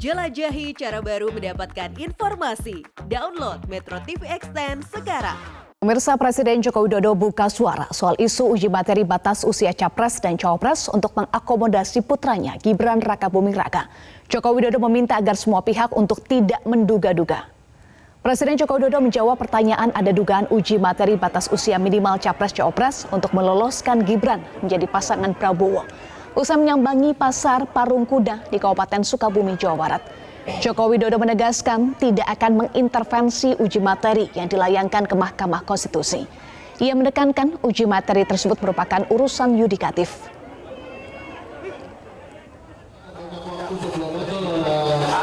Jelajahi cara baru mendapatkan informasi. Download Metro TV Extend sekarang. Pemirsa, Presiden Joko Widodo buka suara soal isu uji materi batas usia Capres dan Cawapres untuk mengakomodasi putranya Gibran Rakabuming Raka. Joko Widodo meminta agar semua pihak untuk tidak menduga-duga. Presiden Joko Widodo menjawab pertanyaan ada dugaan uji materi batas usia minimal Capres-Cawapres untuk meloloskan Gibran menjadi pasangan Prabowo. Usai menyambangi pasar Parung Kuda di Kabupaten Sukabumi, Jawa Barat. Joko Widodo menegaskan tidak akan mengintervensi uji materi yang dilayangkan ke Mahkamah Konstitusi. Ia menekankan uji materi tersebut merupakan urusan yudikatif.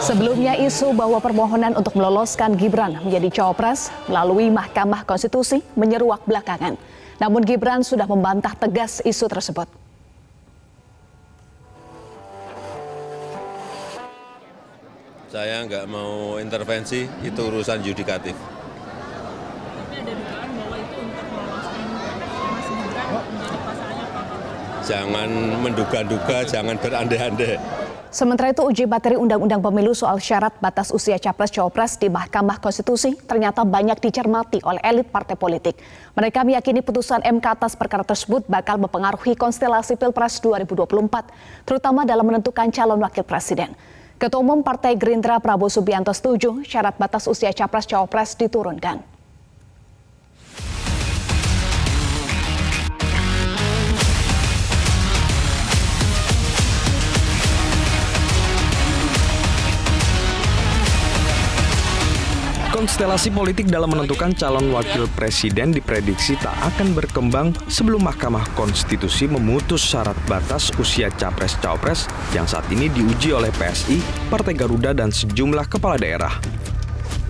Sebelumnya isu bahwa permohonan untuk meloloskan Gibran menjadi cawapres melalui Mahkamah Konstitusi menyeruak belakangan. Namun Gibran sudah membantah tegas isu tersebut. Saya nggak mau intervensi, itu urusan yudikatif. Tapi ada dugaan bahwa itu untuk meloloskan Mas Gibran menjadi pasangannya Pak. Jangan menduga-duga, jangan berandai-andai. Sementara itu, uji materi Undang-Undang Pemilu soal syarat batas usia Capres-Cawapres di Mahkamah Konstitusi ternyata banyak dicermati oleh elit partai politik. Mereka meyakini putusan MK atas perkara tersebut bakal mempengaruhi konstelasi Pilpres 2024, terutama dalam menentukan calon wakil presiden. Ketua Umum Partai Gerindra Prabowo Subianto setuju syarat batas usia Capres-Cawapres diturunkan. Konstelasi politik dalam menentukan calon wakil presiden diprediksi tak akan berkembang sebelum Mahkamah Konstitusi memutus syarat batas usia Capres-Cawapres yang saat ini diuji oleh PSI, Partai Garuda, dan sejumlah kepala daerah.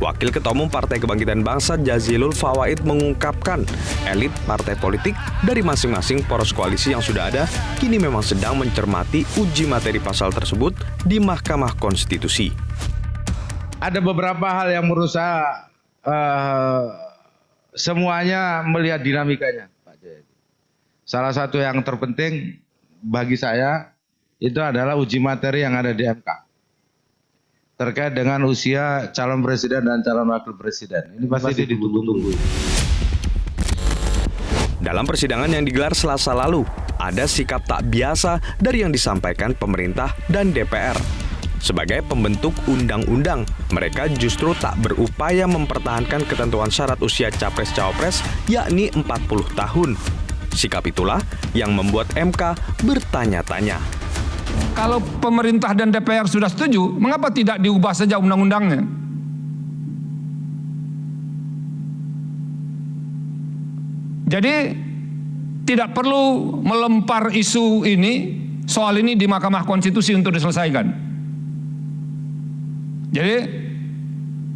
Wakil Ketua Umum Partai Kebangkitan Bangsa Jazilul Fawait mengungkapkan elit partai politik dari masing-masing poros koalisi yang sudah ada kini memang sedang mencermati uji materi pasal tersebut di Mahkamah Konstitusi. Ada beberapa hal yang menurut saya semuanya melihat dinamikanya, Pak Jayadi. Salah satu yang terpenting bagi saya itu adalah uji materi yang ada di MK terkait dengan usia calon presiden dan calon wakil presiden. Ini pasti ditunggu-tunggu. Dalam persidangan yang digelar Selasa lalu, ada sikap tak biasa dari yang disampaikan pemerintah dan DPR. Sebagai pembentuk undang-undang, mereka justru tak berupaya mempertahankan ketentuan syarat usia Capres-Cawapres yakni 40 tahun. Sikap itulah yang membuat MK bertanya-tanya. Kalau pemerintah dan DPR sudah setuju, mengapa tidak diubah saja undang-undangnya? Jadi tidak perlu melempar isu ini, soal ini di Mahkamah Konstitusi untuk diselesaikan. Jadi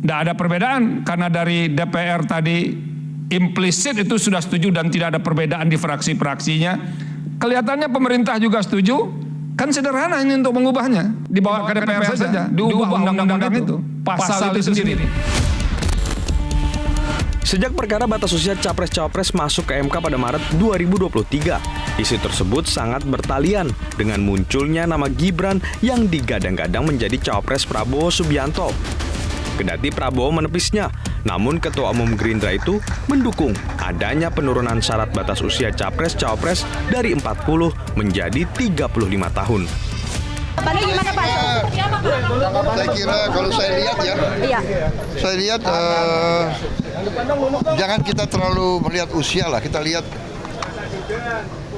tidak ada perbedaan karena dari DPR tadi implisit itu sudah setuju dan tidak ada perbedaan di fraksi-fraksinya. Kelihatannya pemerintah juga setuju, kan sederhana ini untuk mengubahnya. Dibawa ke DPR saja, diubah undang-undang itu, pasal itu sendiri. Sejak perkara batas usia Capres-Cawapres masuk ke MK pada Maret 2023, isu tersebut sangat bertalian dengan munculnya nama Gibran yang digadang-gadang menjadi Cawapres Prabowo Subianto. Kendati Prabowo menepisnya, namun Ketua Umum Gerindra itu mendukung adanya penurunan syarat batas usia Capres-Cawapres dari 40 menjadi 35 tahun. Pada gimana Pak? Saya kira kalau saya lihat ya, saya lihat jangan kita terlalu melihat usia lah, kita lihat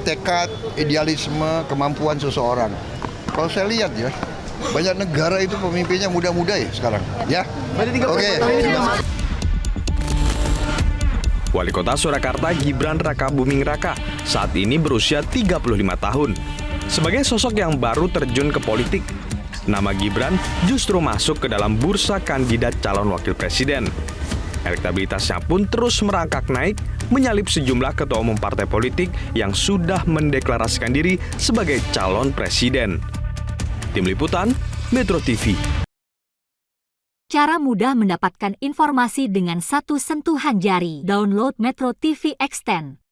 tekad, idealisme, kemampuan seseorang. Kalau saya lihat ya, banyak negara itu pemimpinnya muda-muda ya sekarang, ya. Oke. Wali Kota Surakarta Gibran Rakabuming Raka saat ini berusia 35 tahun. Sebagai sosok yang baru terjun ke politik, nama Gibran justru masuk ke dalam bursa kandidat calon wakil presiden. Elektabilitasnya pun terus merangkak naik, menyalip sejumlah ketua umum partai politik yang sudah mendeklarasikan diri sebagai calon presiden. Tim Liputan, Metro TV. Cara mudah mendapatkan informasi dengan satu sentuhan jari. Download Metro TV Extend.